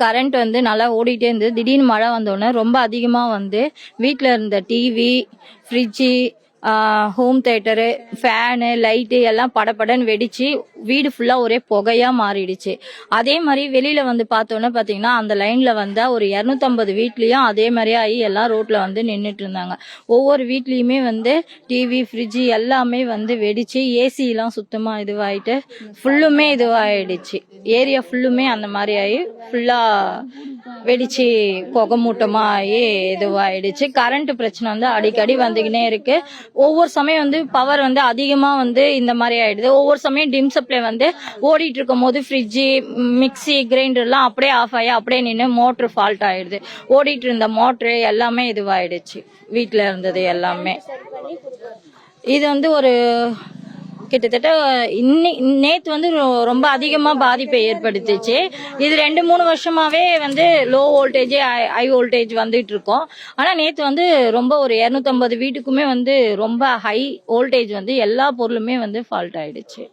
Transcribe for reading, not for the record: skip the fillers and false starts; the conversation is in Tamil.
கரண்ட் வந்து நல்லா ஓடிட்டே இருந்தது. திடீர்னு மழை வந்தோடனே ரொம்ப அதிகமா வந்து வீட்டில் இருந்த TV, fridge, home theatre, fan, light எல்லாம் படபடன்னு வெடிச்சு வீடு ஃபுல்லா ஒரே புகையா மாறிடுச்சு. அதே மாதிரி வெளியில வந்து பார்த்தோன்னே பார்த்தீங்கன்னா அந்த லைன்ல வந்தா ஒரு 250 வீட்லயும் அதே மாதிரியே ஆகி எல்லாம் ரோட்ல வந்து நின்றுட்டு இருந்தாங்க. ஒவ்வொரு வீட்லயுமே வந்து டிவி, ஃப்ரிட்ஜு எல்லாமே வந்து வெடிச்சு ஏசி எல்லாம் சுத்தமா இதுவாயிட்டு ஃபுல்லுமே இதுவாயிடுச்சு. ஏரியா ஃபுல்லுமே அந்த மாதிரி ஆகி ஃபுல்லா வெடிச்சு புகை மூட்டமா ஆகி இதுவாயிடுச்சு. கரண்ட் பிரச்சனை வந்து அடிக்கடி வந்துக்கினே இருக்கு. ஒவ்வொரு சமயம் வந்து பவர் வந்து அதிகமா வந்து இந்த மாதிரி ஆயிடுது. ஒவ்வொரு சமயம் டிம் சப்ளை வந்து ஓடிட்டு இருக்கும் போது ஃப்ரிட்ஜு, மிக்சி, கிரைண்டர் எல்லாம் அப்படியே ஆஃப் ஆகி அப்படியே நின்று மோட்டர் ஃபால்ட் ஆயிடுது. ஓடிட்டு இருந்த மோட்டரு எல்லாமே இதுவாயிடுச்சு. வீட்டுல இருந்தது எல்லாமே. இது வந்து ஒரு கிட்டத்தட்ட நேத்து வந்து ரொம்ப அதிகமா பாதிப்பை ஏற்படுத்துச்சு. இது 2-3 வருஷமாவே வந்து லோ வோல்டேஜ், ஹை வோல்டேஜ் வந்துட்டு இருக்கோம். ஆனா நேத்து வந்து ரொம்ப ஒரு 250 வீட்டுக்குமே வந்து ரொம்ப ஹை வோல்டேஜ் வந்து எல்லா பொருளுமே வந்து ஃபால்ட் ஆயிடுச்சு.